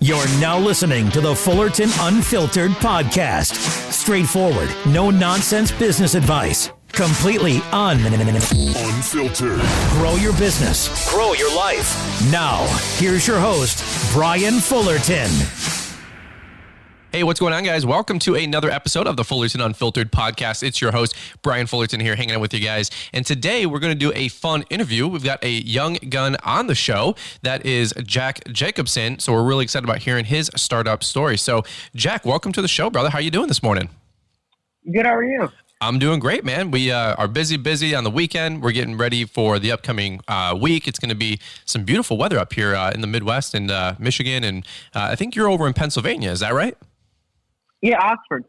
You're now listening to the Fullerton Unfiltered podcast. Straightforward, no nonsense business advice. Completely unfiltered. Grow your business. Grow your life. Now, here's your host, Brian Fullerton. Hey, what's going on, guys? Welcome to another episode of the Fullerton Unfiltered podcast. It's your host, Brian Fullerton, here hanging out with you guys. And today we're going to do a fun interview. We've got a young gun on the show. That is Jack Jacobsen. So we're really excited about hearing his startup story. So, Jack, welcome to the show, brother. How are you doing this morning? Good. How are you? I'm doing great, man. We are busy on the weekend. We're getting ready for the upcoming week. It's going to be some beautiful weather up here in the Midwest and Michigan. And I think you're over in Pennsylvania. Is that right? Yeah, Oxford.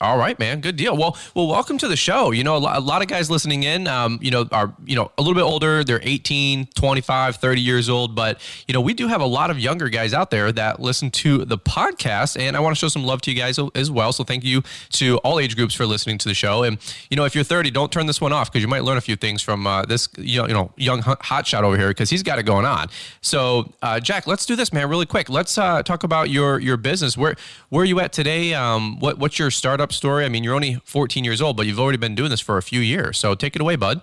All right, man. Good deal. Well, welcome to the show. You know, a lot of guys listening in, are, a little bit older. They're 18, 25, 30 years old. But, we do have a lot of younger guys out there that listen to the podcast. And I want to show some love to you guys as well. So thank you to all age groups for listening to the show. And, if you're 30, don't turn this one off because you might learn a few things from this, young hotshot over here because he's got it going on. So, Jack, let's do this, man, really quick. Let's talk about your business. Where are you at today? What's your startup story? I mean, you're only 14 years old, but you've already been doing this for a few years. So take it away, bud.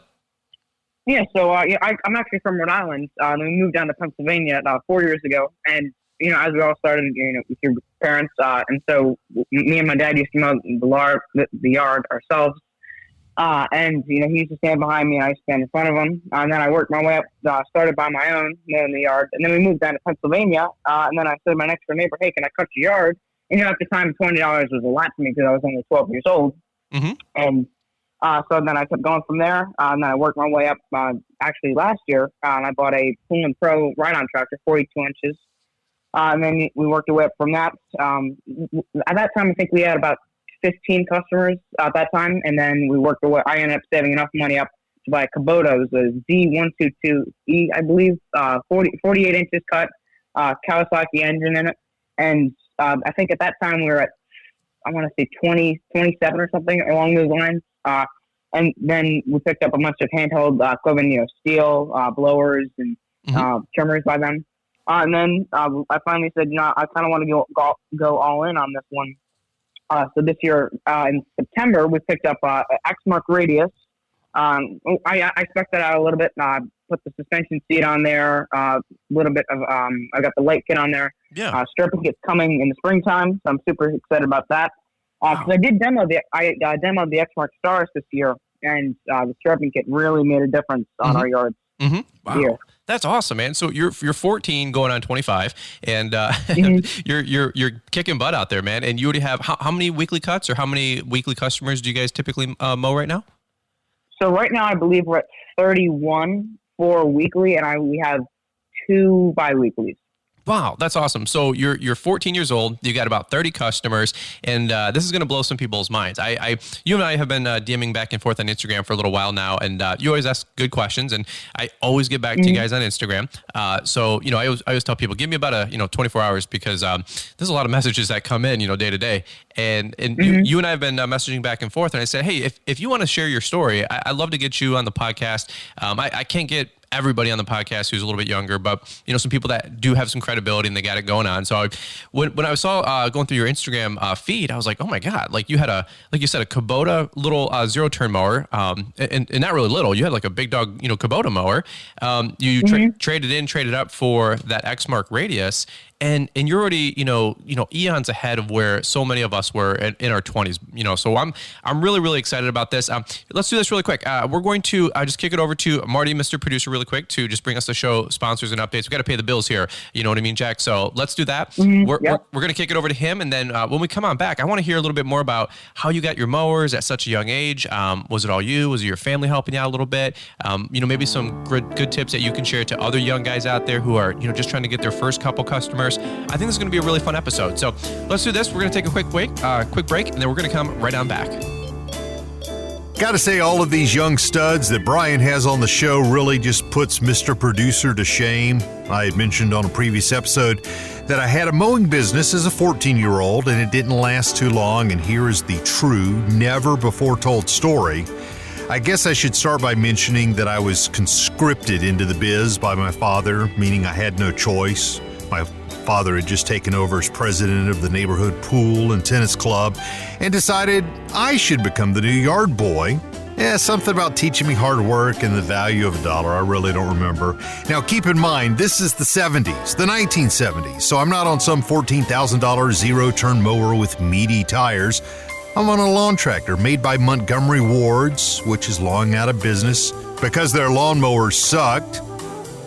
Yeah. So I'm actually from Rhode Island. We moved down to Pennsylvania 4 years ago, and as we all started, with your parents, and so me and my dad used to mow the yard ourselves. And he used to stand behind me, and I used to stand in front of him. And then I worked my way up, started by my own, mowing the yard, and then we moved down to Pennsylvania. And then I said to my next door neighbor, "Hey, can I cut your yard?" At the time, $20 was a lot to me because I was only 12 years old. Mm-hmm. And so then I kept going from there. And then I worked my way up actually last year. And I bought a Pullman Pro ride-on tractor, 42 inches. And then we worked our way up from that. At that time, I think we had about 15 customers at that time. And then we worked our way. I ended up saving enough money up to buy a Kubota. It was a Z122E, I believe, 48 inches cut, Kawasaki engine in it. And I think at that time we were at, I want to say 27 or something along those lines. And then we picked up a bunch of handheld equipment, steel blowers and trimmers by them. And then I finally said, I kind of want to go all in on this one. So this year in September, we picked up an X-Mark Radius. I spec'd that out a little bit. Put the suspension seat on there, a little bit of, I got the light kit on there. Yeah. Stripping kit's coming in the springtime, so I'm super excited about that. Because I did demoed the X-Mark Stars this year, and the stripping kit really made a difference on our yards. Mm-hmm. Wow. Here. That's awesome, man. So you're 14 going on 25 and you're kicking butt out there, man. And you already have how many weekly cuts or how many weekly customers do you guys typically mow right now? So right now I believe we're at 31 for weekly, and we have 2 bi-weeklies. Wow, that's awesome. So you're 14 years old. You got about 30 customers, and this is going to blow some people's minds. You and I have been DMing back and forth on Instagram for a little while now, and you always ask good questions, and I always get back to you guys on Instagram. So I always tell people, give me about 24 hours because there's a lot of messages that come in day to day, and you and I have been messaging back and forth, and I said, hey, if you want to share your story, I'd love to get you on the podcast. I can't get everybody on the podcast who's a little bit younger, but some people that do have some credibility and they got it going on. So when I saw going through your Instagram feed, I was like, oh my God, like you had like you said, a Kubota little 0-turn mower, and not really little. You had like a big dog, Kubota mower. You traded up for that X-Mark Radius. And you're already, eons ahead of where so many of us were in our 20s, so I'm really, really excited about this. Let's do this really quick. We're going to just kick it over to Marty, Mr. Producer, really quick to just bring us the show sponsors and updates. We got to pay the bills here. You know what I mean, Jack? So let's do that. We're going to kick it over to him. And then when we come on back, I want to hear a little bit more about how you got your mowers at such a young age. Was it all you? Was it your family helping you out a little bit? Maybe some good tips that you can share to other young guys out there who are, just trying to get their first couple customers. I think this is going to be a really fun episode. So let's do this. We're going to take a quick break, and then we're going to come right on back. Got to say, all of these young studs that Brian has on the show really just puts Mr. Producer to shame. I had mentioned on a previous episode that I had a mowing business as a 14-year-old, and it didn't last too long, and here is the true, never-before-told story. I guess I should start by mentioning that I was conscripted into the biz by my father, meaning I had no choice. My father had just taken over as president of the neighborhood pool and tennis club and decided I should become the new yard boy. Yeah, something about teaching me hard work and the value of $1. I really don't remember. Now, keep in mind, this is the 70s, the 1970s, so I'm not on some $14,000 zero-turn mower with meaty tires. I'm on a lawn tractor made by Montgomery Ward's, which is long out of business because their lawnmowers sucked.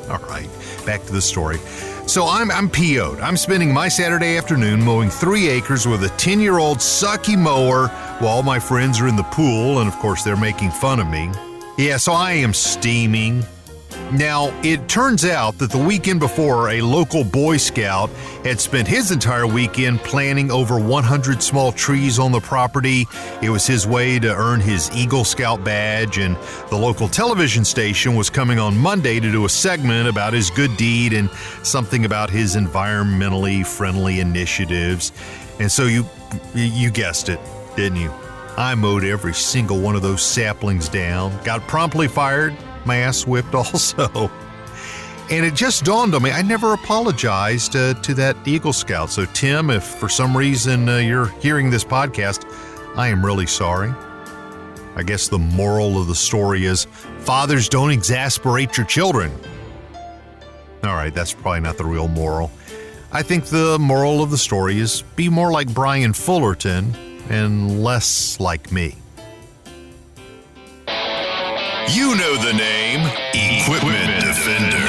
All right, back to the story. So I'm PO'd. I'm spending my Saturday afternoon mowing 3 acres with a 10-year-old sucky mower while all my friends are in the pool, and of course they're making fun of me. Yeah, so I am steaming. Now, it turns out that the weekend before, a local Boy Scout had spent his entire weekend planting over 100 small trees on the property. It was his way to earn his Eagle Scout badge, and the local television station was coming on Monday to do a segment about his good deed and something about his environmentally friendly initiatives. And so you guessed it, didn't you? I mowed every single one of those saplings down, got promptly fired, my ass whipped also. And it just dawned on me, I never apologized to that Eagle Scout. So Tim, if for some reason you're hearing this podcast, I am really sorry. I guess the moral of the story is fathers don't exasperate your children. All right, that's probably not the real moral. I think the moral of the story is be more like Brian Fullerton and less like me. You know the name Equipment Defender.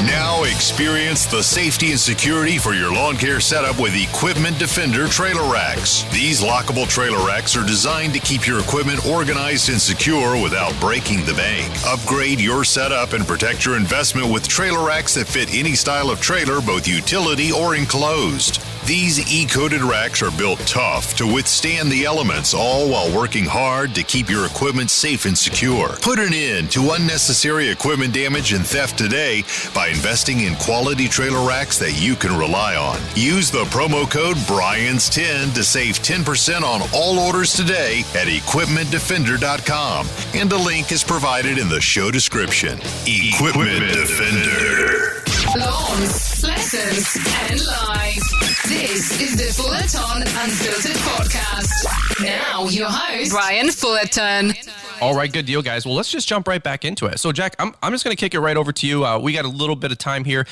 Now experience the safety and security for your lawn care setup with Equipment Defender trailer racks. These lockable trailer racks are designed to keep your equipment organized and secure without breaking the bank. Upgrade your setup and protect your investment with trailer racks that fit any style of trailer, both utility or enclosed. These E-coated racks are built tough to withstand the elements, all while working hard to keep your equipment safe and secure. Put an end to unnecessary equipment damage and theft today by investing in quality trailer racks that you can rely on. Use the promo code BRIANS10 to save 10% on all orders today at equipmentdefender.com, and a link is provided in the show description. Equipment Defender. Lawns, lessons, and live. This is the Fullerton Unfiltered Podcast. Now, your host, Brian Fullerton. All right, good deal, guys. Well, let's just jump right back into it. So, Jack, I'm just going to kick it right over to you. We got a little bit of time here,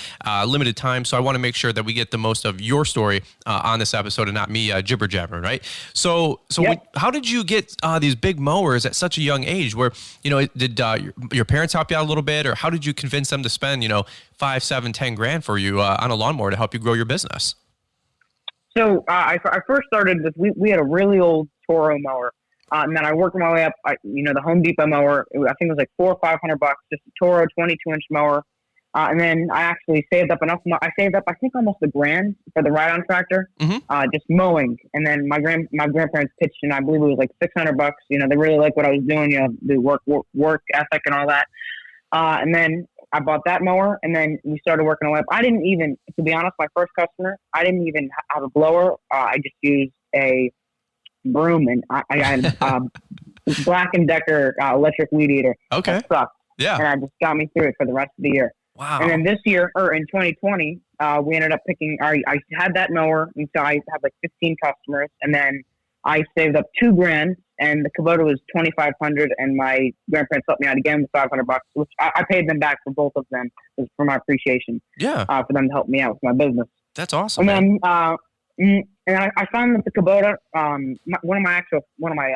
limited time, so I want to make sure that we get the most of your story on this episode and not me jibber jabbering, right? So, Yep. how did you get these big mowers at such a young age? Where, did your parents help you out a little bit, or how did you convince them to spend, $5, $7, $10 for you on a lawnmower to help you grow your business? So I first started with, we had a really old Toro mower. And then I worked my way up, the Home Depot mower. I think it was like $400 or $500, just a Toro 22-inch mower. And then I actually saved up enough. I saved up, I think, almost $1,000 for the ride-on tractor, just mowing. And then my grandparents pitched in. I believe it was like $600. They really liked what I was doing. The work ethic and all that. And then I bought that mower, and then we started working away. I didn't even, to be honest, my first customer, I didn't even have a blower. I just used a broom, and I had Black & Decker electric weed eater. Okay. That sucked. Yeah. And it just got me through it for the rest of the year. Wow. And then this year, or in 2020, we ended up picking, I had that mower, and so I had like 15 customers, and then I saved up $2,000, and the Kubota was $2,500, and my grandparents helped me out again with $500, which I paid them back for both of them for my appreciation. Yeah. For them to help me out with my business. That's awesome. And then, I found that the Kubota, one of my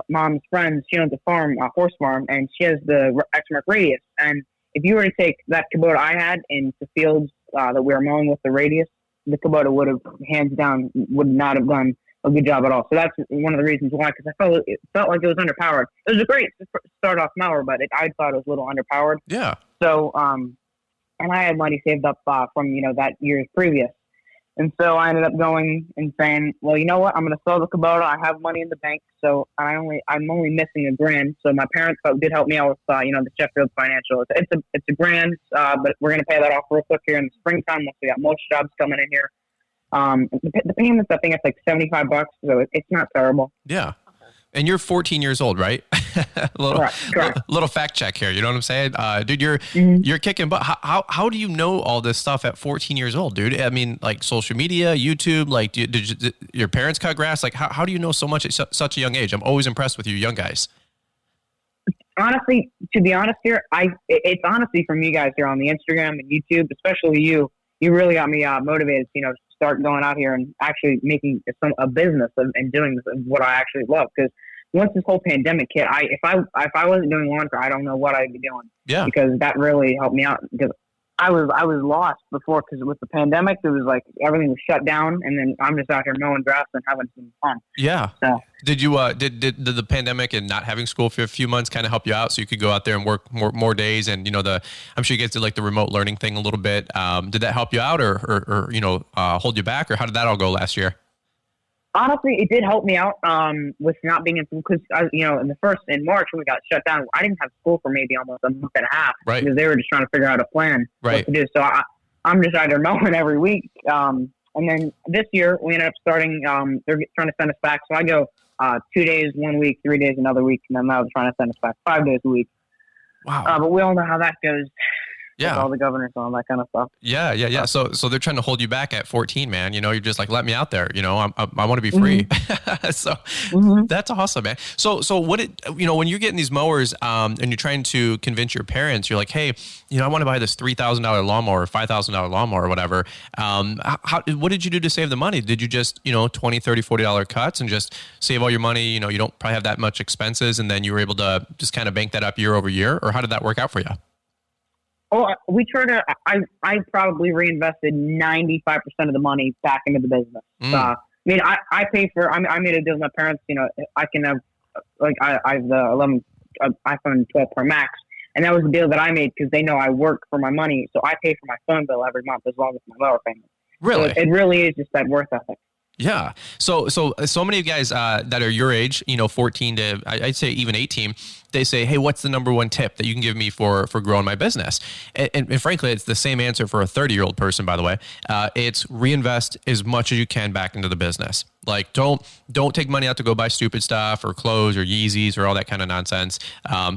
mom's friends, she owns a farm, a horse farm, and she has the Exmark Radius. And if you were to take that Kubota I had into fields that we were mowing with the Radius, the Kubota would have, hands down, would not have done a good job at all. So that's one of the reasons why, because it felt like it was underpowered. It was a great start-off mower, but I thought it was a little underpowered. Yeah. So, and I had money saved up from that year's previous. And so I ended up going and saying, well, you know what? I'm going to sell the Kubota. I have money in the bank, so I'm only missing $1,000. So my parents did help me out with the Sheffield Financial. It's $1,000, but we're going to pay that off real quick here in the springtime once we got most jobs coming in here. The payments, I think it's like $75, so it's not terrible. Yeah. And you're 14 years old, right? Correct. Little fact check here. You know what I'm saying? Dude, you're kicking butt. How do you know all this stuff at 14 years old, dude? I mean, like social media, YouTube, like did your parents cut grass? Like how do you know so much at such a young age? I'm always impressed with you young guys. Honestly, to be honest here, it's honestly from you guys here on the Instagram and YouTube, especially you really got me motivated, to start going out here and actually making a business and doing this, what I actually love. Because once this whole pandemic hit, if I wasn't doing lawn care, I don't know what I'd be doing. Yeah. Because that really helped me out. Because I was lost before, because with the pandemic, it was like everything was shut down, and then I'm just out here mowing grass and having some fun. Yeah. So, did you did the pandemic and not having school for a few months kind of help you out so you could go out there and work more days, and I'm sure you guys did like the remote learning thing a little bit. Did that help you out or hold you back, or how did that all go last year? Honestly, it did help me out with not being in school, because in March when we got shut down, I didn't have school for maybe almost a month and a half, right? Because they were just trying to figure out a plan right. what to do. So I'm just out there mowing every week. And then this year we ended up starting. They're trying to send us back, so I go 2 days 1 week, 3 days another week, and then now they're trying to send us back 5 days a week. Wow! But we all know how that goes. Yeah, all the governors and all that kind of stuff. Yeah. So they're trying to hold you back at 14, man. You're just like, let me out there. I want to be free. Mm-hmm. So that's awesome, man. So when you're getting these mowers and you're trying to convince your parents, you're like, hey, I want to buy this $3,000 lawnmower or $5,000 lawnmower or whatever. What did you do to save the money? Did you just $20, $30, $40 cuts and just save all your money? You don't probably have that much expenses, and then you were able to just kind of bank that up year over year, or how did that work out for you? Oh, we try to. I probably reinvested 95% of the money back into the business. I pay for. I made a deal with my parents. I can have I have the iPhone 12 Pro Max, and that was a deal that I made because they know I work for my money, so I pay for my phone bill every month as long as my lower payment. Really, so it really is just that worth ethic. Yeah. So many guys that are your age, 14 to I'd say even 18, they say, hey, what's the number one tip that you can give me for growing my business? And frankly, it's the same answer for a 30-year-old person, by the way. It's reinvest as much as you can back into the business. Like, don't take money out to go buy stupid stuff or clothes or Yeezys or all that kind of nonsense.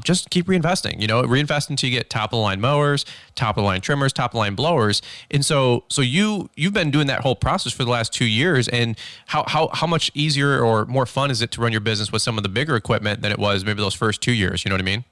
Just keep reinvesting, reinvest until you get top of the line mowers, top of the line trimmers, top of the line blowers. And so you've been doing that whole process for the last 2 years. And how much easier or more fun is it to run your business with some of the bigger equipment than it was maybe those first 2 years? You know what I mean?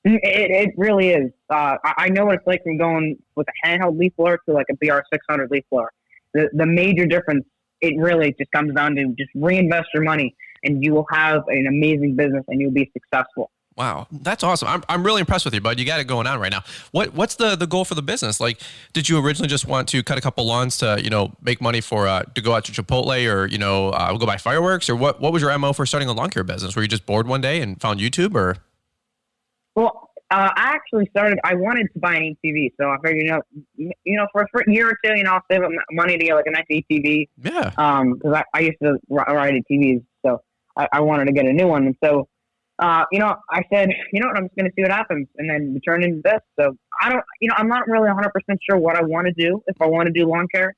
It really is. I know what it's like from going with a handheld leaf blower to like a BR600 leaf blower. The major difference, it really just comes down to just reinvest your money and you will have an amazing business and you'll be successful. Wow, that's awesome. I'm really impressed with you, bud. You got it going on right now. What's the goal for the business? Like, did you originally just want to cut a couple lawns to, make money for, to go out to Chipotle or, go buy fireworks, or what was your MO for starting a lawn care business? Were you just bored one day and found YouTube, or? Well, I actually I wanted to buy an ATV. So I figured, for a year or two, I'll save up money to get like a nice ATV. Yeah. Cause I used to ride ATVs. So I wanted to get a new one. And so, I said, I'm just going to see what happens. And then we turned into this. So I'm not really 100% sure what I want to do. If I want to do lawn care,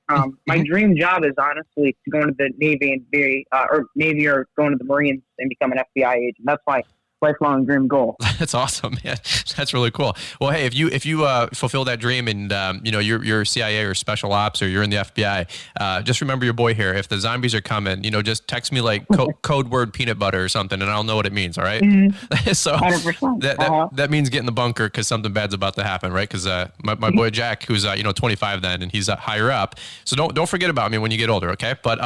my dream job is honestly to go into the Navy and be, or Navy or going to the Marines and become an FBI agent. That's my lifelong dream goal. That's awesome, man. That's really cool. Well, hey, if you fulfill that dream and you're CIA or special ops or you're in the FBI, just remember your boy here. If the zombies are coming, just text me like code word peanut butter or something, and I'll know what it means. All right. Mm-hmm. So 100%. That means get in the bunker because something bad's about to happen, right? Because my boy Jack, who's 25 then, and he's higher up. So don't forget about me when you get older, okay? But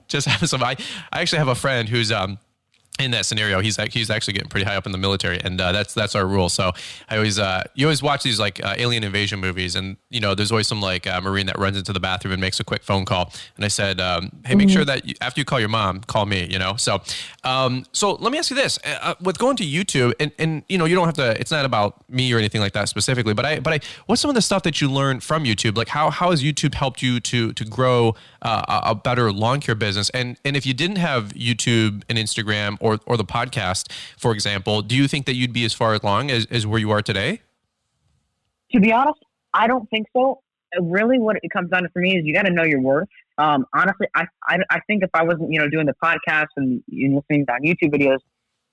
just have some. I actually have a friend who's in that scenario, he's actually getting pretty high up in the military, and that's our rule. So you always watch these like alien invasion movies, and there's always some like Marine that runs into the bathroom and makes a quick phone call. And I said, hey, make sure that after you call your mom, call me. So let me ask you this: with going to YouTube, and you don't have to. It's not about me or anything like that specifically, but what's some of the stuff that you learned from YouTube? Like how has YouTube helped you to grow a better lawn care business? And if you didn't have YouTube and Instagram or the podcast, for example, do you think that you'd be as far along as where you are today? To be honest, I don't think so. Really, what it comes down to for me is you got to know your worth. Honestly, I think if I wasn't, doing the podcast and listening to YouTube videos,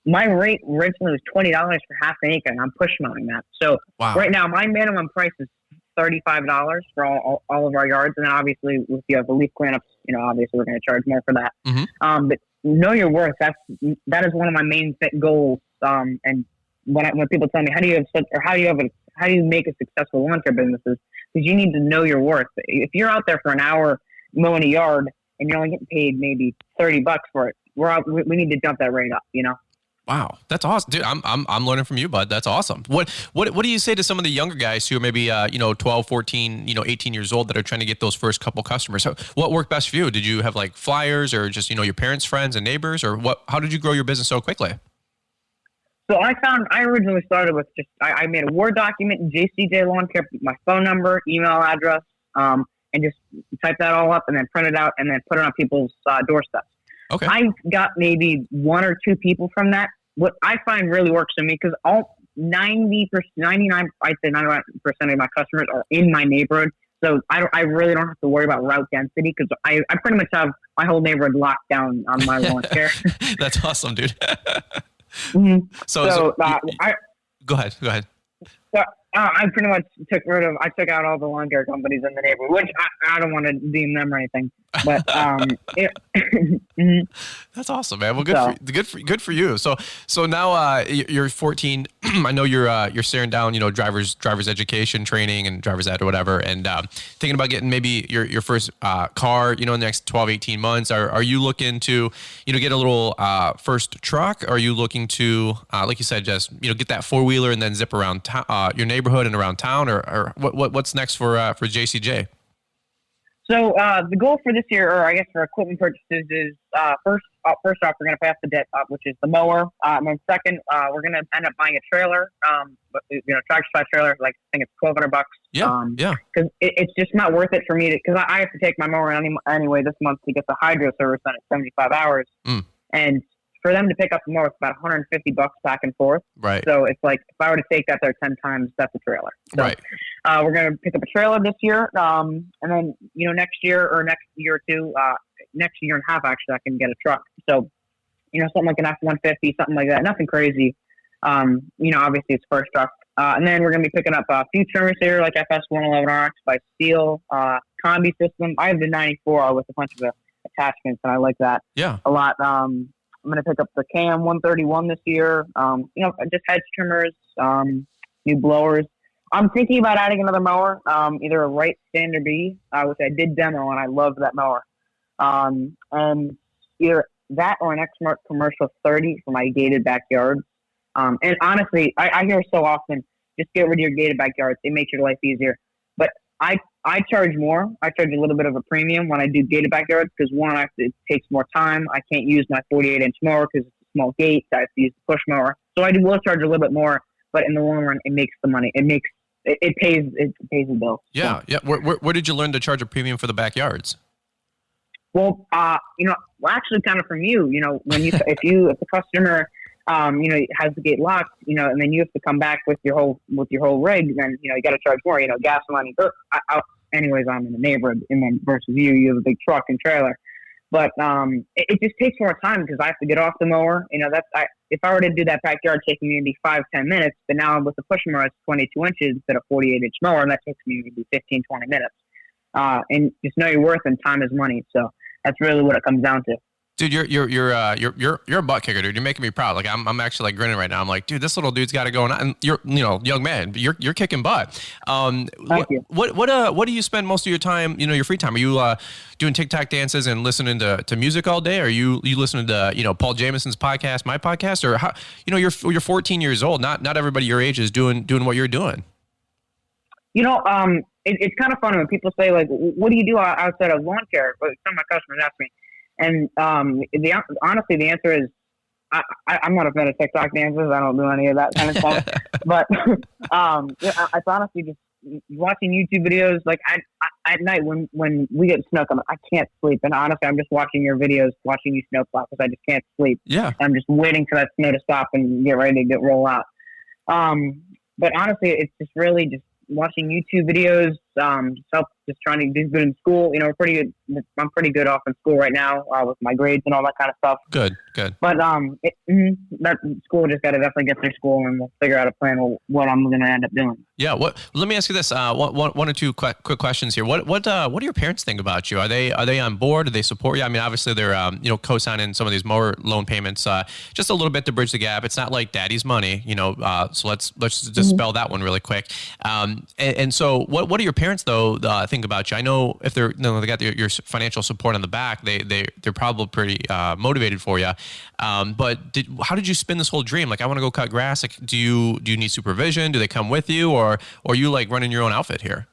my rate originally was $20 for half an acre, and I'm push mowing that. So Right now, my minimum price is $35 for all of our yards, and then obviously if you have the leaf cleanups, obviously we're going to charge more for that. Mm-hmm. But know your worth. That is one of my main goals. And when people tell me how do you make a successful lawn care business, is because you need to know your worth. If you're out there for an hour mowing a yard and you're only getting paid maybe $30 for it, we need to jump that rate up. Wow, that's awesome, dude. I'm learning from you, bud. That's awesome. What do you say to some of the younger guys who are maybe 12, 14, 18 years old that are trying to get those first couple customers? So what worked best for you? Did you have like flyers or just your parents, friends, and neighbors, or what? How did you grow your business so quickly? So I originally started with I made a Word document, JCJ Lawn Care, my phone number, email address, and just type that all up and then print it out and then put it on people's doorsteps. Okay. I got maybe 1 or 2 people from that. What I find really works for me, because all 99% of my customers are in my neighborhood. So I really don't have to worry about route density, because I pretty much have my whole neighborhood locked down on my lawn care. That's awesome, dude. Mm-hmm. So go ahead. So I pretty much took out all the lawn care companies in the neighborhood, which I don't want to deem them or anything. But that's awesome, man. Well, good for you. So now you're 14. I know you're staring down driver's education training and driver's ed or whatever, and thinking about getting maybe your first car in the next 12, 18 months. Are you looking to get a little first truck? Or are you looking to like you said, just get that 4-wheeler and then zip around your neighborhood and around town, or what's next for JCJ? So the goal for this year, or I guess for equipment purchases, is first off, we're going to pass the debt up, which is the mower. And then second, we're going to end up buying a trailer, tractor supply trailer. Like I think it's $1,200. Yeah. Because it's just not worth it for me because I have to take my mower anyway this month to get the hydro service done at 75 hours, and for them to pick up the mower, it's about $150 back and forth. Right. So it's like if I were to take that there 10 times, that's a trailer. So, right. We're going to pick up a trailer this year, and then next year or next year or two, next year and a half actually, I can get a truck. So something like an F-150, something like that. Nothing crazy. Obviously it's first truck. And then we're going to be picking up a few trimmers here, like FS111RX by Steel, combi system. I have the 94 with a bunch of attachments, and I like that a lot. I'm going to pick up the Cam 131 this year. Just hedge trimmers, new blowers. I'm thinking about adding another mower, either a Wright Standard B, which I did demo, and I love that mower. And either that or an Exmark Commercial 30 for my gated backyard. And honestly, I hear so often, just get rid of your gated backyards. It makes your life easier. But I charge more. I charge a little bit of a premium when I do gated backyards because, one, it takes more time. I can't use my 48-inch mower because it's a small gate. I have to use the push mower. So I will charge a little bit more, but in the long run, it makes the money. It pays the bill. Yeah, yeah. Where did you learn to charge a premium for the backyards? Well, actually, kind of from you. When if the customer, has the gate locked, and then you have to come back with your whole rig, then you got to charge more. Gas money. Anyways, I'm in the neighborhood, and then versus you have a big truck and trailer. But it just takes more time because I have to get off the mower. If I were to do that backyard, taking me maybe 5-10 minutes, but now with the push mower, it's 22 inches instead of 48-inch mower, and that takes me maybe 15-20 minutes. And just know your worth, and time is money. So that's really what it comes down to. Dude, you're a butt kicker, dude. You're making me proud. Like I'm actually like grinning right now. I'm like, dude, this little dude's got it going on. And you're young man. You're kicking butt. Thank you. What do you spend most of your time? Your free time? Are you doing TikTok dances and listening to music all day? Are you listening to Paul Jameson's podcast, my podcast, or how? You're 14 years old. Not everybody your age is doing what you're doing. It's kind of funny when people say like, what do you do outside of lawn care? But some of my customers ask me. And honestly, the answer is I'm not a fan of TikTok dances. I don't do any of that kind of stuff. But it's honestly just watching YouTube videos. Like at night when we get snow coming, I can't sleep. And honestly, I'm just watching your videos, watching you snowplow because I just can't sleep. Yeah, I'm just waiting for that snow to stop and get ready to roll out. But honestly, it's just really just watching YouTube videos, just trying to do good in school. You know, I'm pretty good off in school right now with my grades and all that kind of stuff. Good. But that school just got to definitely get through school and we'll figure out a plan of what I'm going to end up doing. Yeah. Let me ask you this. One or two quick questions here. What do your parents think about you? Are they on board? Do they support you? I mean, obviously they're co-signing some of these more loan payments just a little bit to bridge the gap. It's not like daddy's money, so let's just spell that one really quick. And so what do your parents though think about you? I know if they got your financial support on the back, they're probably pretty motivated for you. But how did you spin this whole dream? Like, I want to go cut grass. Like, do you need supervision? Do they come with you, or are you like running your own outfit here?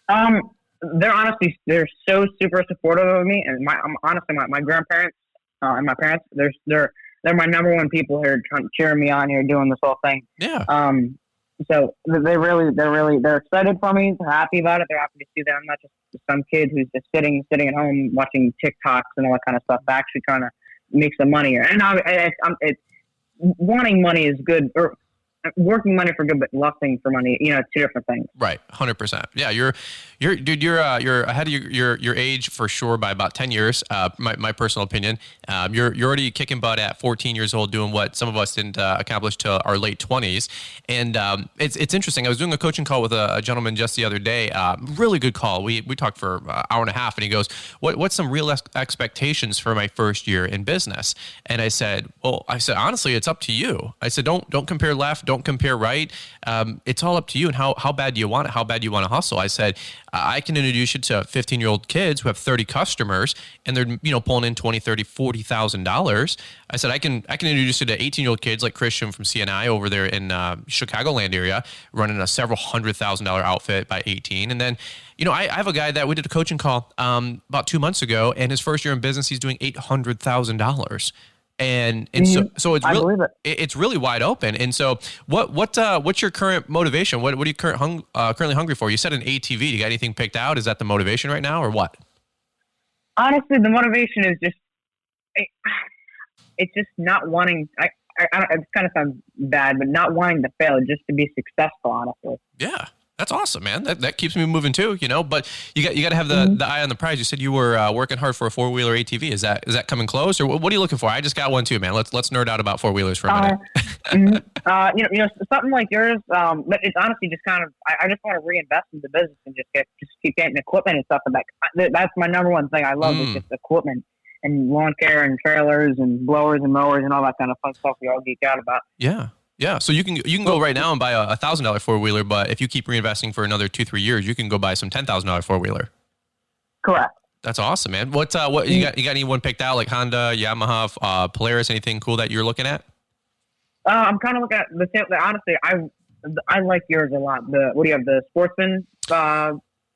They're so super supportive of me, and my grandparents and my parents, they're my number one people here cheering me on here doing this whole thing. Yeah. So they're excited for me. They're happy about it. They're happy to see that I'm not just some kid who's just sitting at home watching TikToks and all that kind of stuff. They're actually trying to make some money here. And it's wanting money is good, or working money for good, but lusting for money, it's two different things. Right. 100%. Yeah. You're ahead of your age for sure by about 10 years. My personal opinion. You're already kicking butt at 14 years old, doing what some of us didn't accomplish till our late 20s. And it's interesting. I was doing a coaching call with a gentleman just the other day. Really good call. We talked for an hour and a half, and he goes, "What's some real expectations for my first year in business?" And I said, honestly, it's up to you. I said, don't compare left. Don't compare right. It's all up to you and how bad do you want it? How bad do you want to hustle? I said, I can introduce you to 15-year-old kids who have 30 customers and they're, pulling in $20,000, $30,000, $40,000. I said, I can introduce you to 18-year-old kids like Christian from CNI over there in Chicagoland area, running a several $100,000 outfit by 18. And then, I have a guy that we did a coaching call about 2 months ago, and his first year in business, he's doing $800,000. And so it's really, it's really wide open. And so what's your current motivation? What are you currently hungry for? You said an ATV. You got anything picked out? Is that the motivation right now, or what? Honestly, the motivation is it's just not wanting. It kind of sounds bad, but not wanting to fail, just to be successful. Honestly. Yeah. That's awesome, man. That keeps me moving too, But you got to have the eye on the prize. You said you were working hard for a 4-wheeler ATV. Is that coming close, or what are you looking for? I just got one too, man. Let's nerd out about 4-wheelers for a minute. Something like yours. But it's honestly just kind of. I just want to reinvest in the business and just keep getting equipment and stuff. And that's my number one thing I love is just equipment and lawn care and trailers and blowers and mowers and all that kind of fun stuff we all geek out about. Yeah. Yeah, so you can go right now and buy a $1,000 4-wheeler, but if you keep reinvesting for another 2-3 years, you can go buy some $10,000 4-wheeler. Correct. That's awesome, man. What you got anyone picked out like Honda, Yamaha, Polaris? Anything cool that you're looking at? I'm kind of looking at the same. Honestly, I like yours a lot. What do you have? The Sportsman.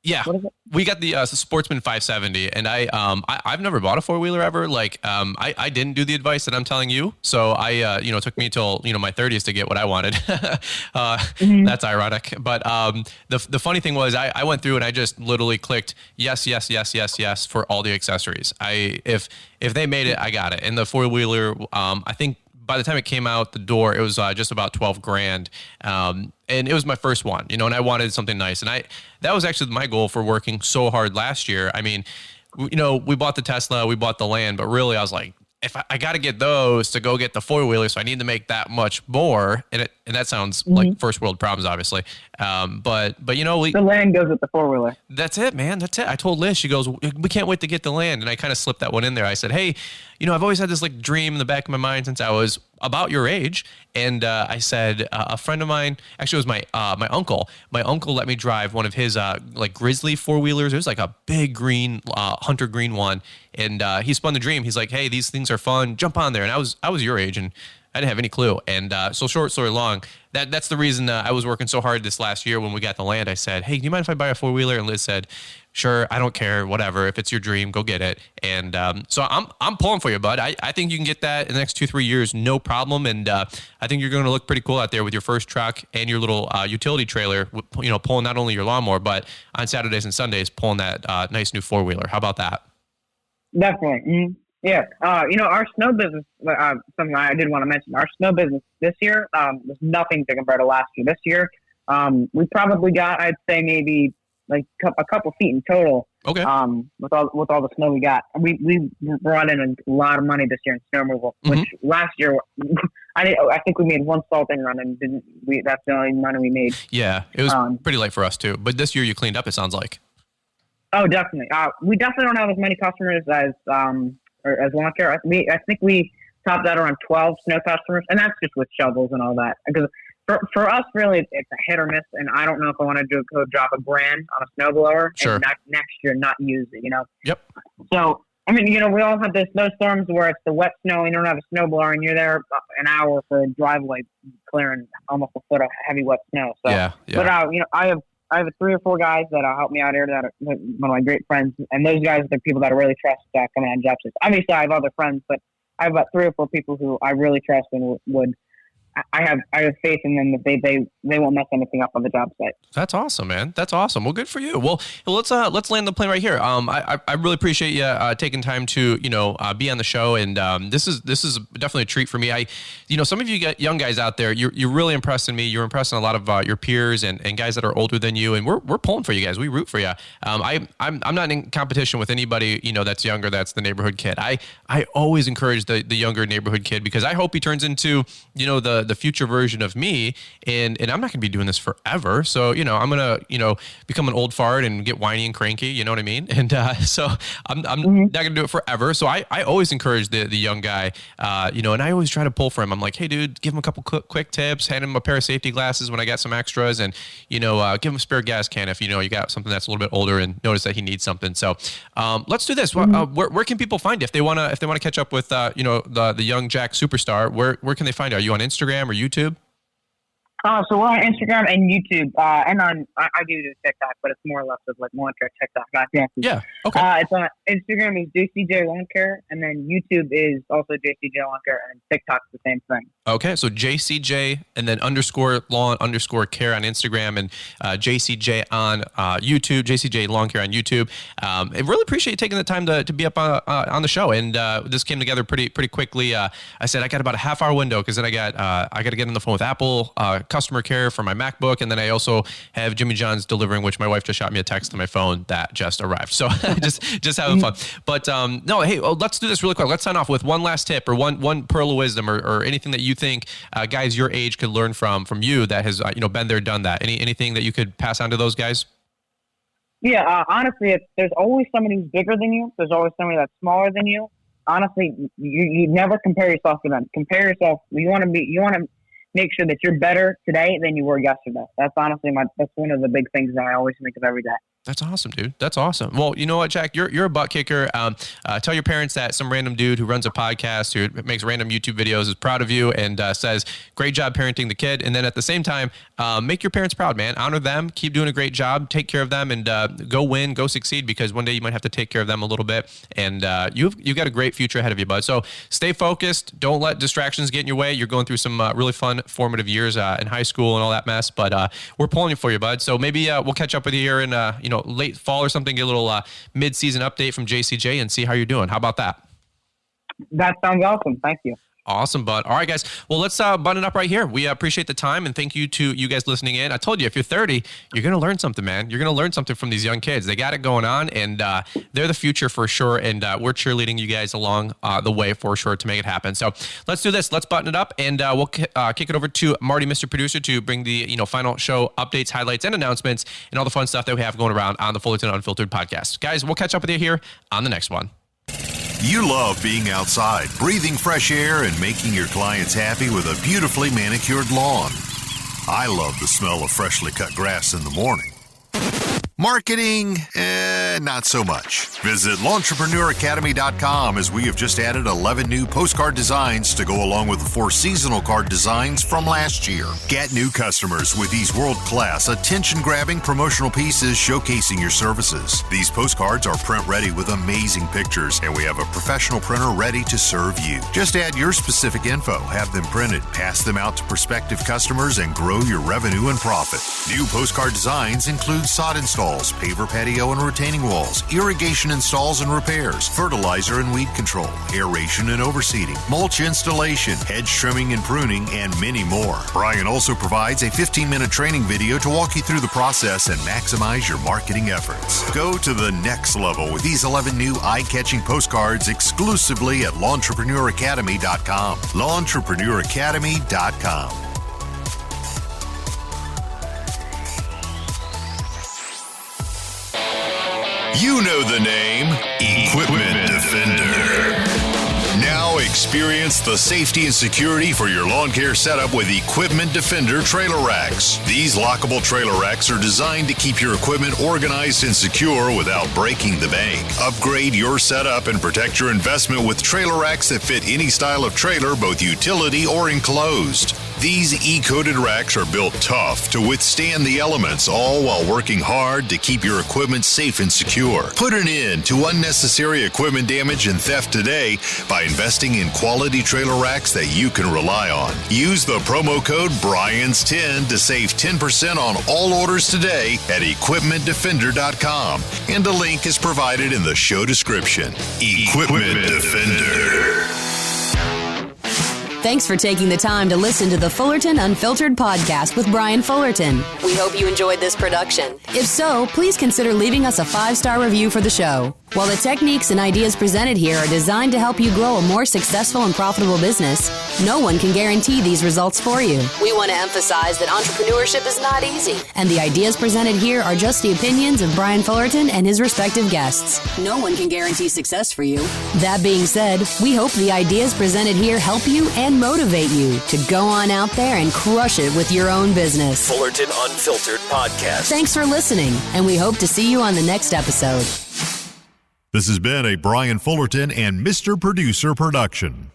Yeah, we got the Sportsman 570, and I've never bought a 4-wheeler ever. Like, I didn't do the advice that I'm telling you, so it took me till my 30s to get what I wanted. That's ironic, but the funny thing was I went through and I just literally clicked yes for all the accessories. If they made it, I got it. And the 4-wheeler, I think by the time it came out the door, it was just about $12,000. And it was my first one, and I wanted something nice. And that was actually my goal for working so hard last year. I mean, we bought the Tesla, we bought the land, but really I was like, if I got to get those to go get the 4-wheeler, so I need to make that much more. And that sounds like first world problems, obviously. But the land goes with the 4-wheeler. That's it, man. That's it. I told Liz, she goes, we can't wait to get the land. And I kind of slipped that one in there. I said, hey, I've always had this like dream in the back of my mind since I was about your age. And I said, a friend of mine, actually it was my uncle. My uncle let me drive one of his like Grizzly 4-wheelers. It was like a big green, hunter green one. And he spun the dream. He's like, hey, these things are fun. Jump on there. And I was your age, and I didn't have any clue. And so short story long, that's the reason I was working so hard this last year when we got the land. I said, hey, do you mind if I buy a 4-wheeler? And Liz said, sure, I don't care, whatever. If it's your dream, go get it. And so I'm pulling for you, bud. I think you can get that in the next 2-3 years, no problem. And I think you're going to look pretty cool out there with your first truck and your little utility trailer, pulling not only your lawnmower, but on Saturdays and Sundays, pulling that nice new 4-wheeler. How about that? Definitely. Mm-hmm. Yeah. Our snow business, something I did want to mention, our snow business this year was nothing to compare to last year. This year, we probably got, I'd say maybe like a couple feet in total. Okay. With all the snow we got, we brought in a lot of money this year in snow removal. Which last year, I think we made one salting run and that's the only money we made. Yeah, it was pretty late for us too. But this year you cleaned up, it sounds like. Oh, definitely. We definitely don't have as many customers as lawn care. I think we topped out around 12 snow customers, and that's just with shovels and all that. Because for us, really, it's a hit or miss, and I don't know if I want to go drop a grand on a snowblower and next year not use it, Yep. So, I mean, we all have those snowstorms where it's the wet snow and you don't have a snowblower and you're there an hour for a driveway clearing almost a foot of heavy wet snow. So, yeah. But, I have 3 or 4 guys that help me out here that are one of my great friends, and those guys are the people that I really trust coming on job sites. Obviously, I have other friends, but I have about 3 or 4 people who I really trust and would. I have faith in them that they won't mess anything up on the job site. That's awesome, man. That's awesome. Well, good for you. Well, let's land the plane right here. I really appreciate you taking time to be on the show, and this is definitely a treat for me. Some of you young guys out there, you're really impressing me. You're impressing a lot of your peers and guys that are older than you, and we're pulling for you guys. We root for you. I'm not in competition with anybody that's younger. That's the neighborhood kid. I always encourage the younger neighborhood kid because I hope he turns into the future version of me, and I'm not going to be doing this forever. So, I'm going to, become an old fart and get whiny and cranky, you know what I mean? And so I'm not going to do it forever. So I always encourage the young guy, and I always try to pull for him. I'm like, hey, dude, give him a couple quick tips, hand him a pair of safety glasses when I got some extras, and, give him a spare gas can if, you got something that's a little bit older and notice that he needs something. So let's do this. Where can people find you if they want to catch up with, the young Jack superstar? Where can they find you? Are you on Instagram or YouTube? So we're on Instagram and YouTube, and I do TikTok, but it's more or less of like lawn care TikTok. Yeah. Okay. It's on Instagram is JCJ Lawn Care, and then YouTube is also JCJ Lawn Care, and TikTok's the same thing. Okay, so JCJ and then _lawn_care on Instagram, and JCJ on YouTube, JCJ Lawn Care on YouTube. I really appreciate you taking the time to be up on the show, and this came together pretty quickly. I said I got about a half-hour window because then I got to get on the phone with Apple customer care for my MacBook, and then I also have Jimmy John's delivering, which my wife just shot me a text on my phone that just arrived. So just having fun. But no, hey, let's do this really quick. Let's sign off with one last tip or one pearl of wisdom or anything that you think guys your age could learn from you that has been there, done that. Anything that you could pass on to those guys? Yeah, honestly, there's always somebody who's bigger than you. There's always somebody that's smaller than you. Honestly, you never compare yourself to them. Compare yourself. You want to make sure that you're better today than you were yesterday. That's honestly that's one of the big things that I always think of every day. That's awesome, dude. That's awesome. Well, you know what, Jack? You're a butt kicker. Tell your parents that some random dude who runs a podcast, who makes random YouTube videos, is proud of you and says, great job parenting the kid. And then at the same time, make your parents proud, man. Honor them. Keep doing a great job. Take care of them and go win, go succeed, because one day you might have to take care of them a little bit. And you've got a great future ahead of you, bud. So stay focused. Don't let distractions get in your way. You're going through some really fun, formative years in high school and all that mess. But we're pulling you for you, bud. So maybe we'll catch up with you here in late fall or something, get a little mid-season update from JCJ and see how you're doing. How about that? That sounds awesome. Thank you. Awesome, bud. All right, guys. Well, let's button it up right here. We appreciate the time, and thank you to you guys listening in. I told you, if you're 30, you're going to learn something, man. You're going to learn something from these young kids. They got it going on, and they're the future for sure, and we're cheerleading you guys along the way for sure to make it happen. So let's do this. Let's button it up, and we'll kick it over to Marty, Mr. Producer, to bring the final show updates, highlights, and announcements, and all the fun stuff that we have going around on the Fullerton Unfiltered podcast. Guys, we'll catch up with you here on the next one. You love being outside, breathing fresh air, and making your clients happy with a beautifully manicured lawn. I love the smell of freshly cut grass in the morning. Marketing, not so much. Visit Lawnpreneuracademy.com, as we have just added 11 new postcard designs to go along with the 4 seasonal card designs from last year. Get new customers with these world-class, attention-grabbing promotional pieces showcasing your services. These postcards are print-ready with amazing pictures, and we have a professional printer ready to serve you. Just add your specific info, have them printed, pass them out to prospective customers, and grow your revenue and profit. New postcard designs include sod install installs, paver patio and retaining walls, irrigation installs and repairs, fertilizer and weed control, aeration and overseeding, mulch installation, hedge trimming and pruning, and many more. Brian also provides a 15-minute training video to walk you through the process and maximize your marketing efforts. Go to the next level with these 11 new eye-catching postcards exclusively at LawEntrepreneurAcademy.com. LawEntrepreneurAcademy.com. You know the name Equipment Defender. Now experience the safety and security for your lawn care setup with Equipment Defender trailer racks. These lockable trailer racks are designed to keep your equipment organized and secure without breaking the bank. Upgrade your setup and protect your investment with trailer racks that fit any style of trailer, both utility or enclosed. These E-coated racks are built tough to withstand the elements, all while working hard to keep your equipment safe and secure. Put an end to unnecessary equipment damage and theft today by investing in quality trailer racks that you can rely on. Use the promo code BRIANS10 to save 10% on all orders today at EquipmentDefender.com, and a link is provided in the show description. Equipment Defender. Thanks for taking the time to listen to the Fullerton Unfiltered podcast with Brian Fullerton. We hope you enjoyed this production. If so, please consider leaving us a 5-star review for the show. While the techniques and ideas presented here are designed to help you grow a more successful and profitable business, no one can guarantee these results for you. We want to emphasize that entrepreneurship is not easy, and the ideas presented here are just the opinions of Brian Fullerton and his respective guests. No one can guarantee success for you. That being said, we hope the ideas presented here help you and motivate you to go on out there and crush it with your own business. Fullerton Unfiltered Podcast. Thanks for listening, and we hope to see you on the next episode. This has been a Brian Fullerton and Mr. Producer production.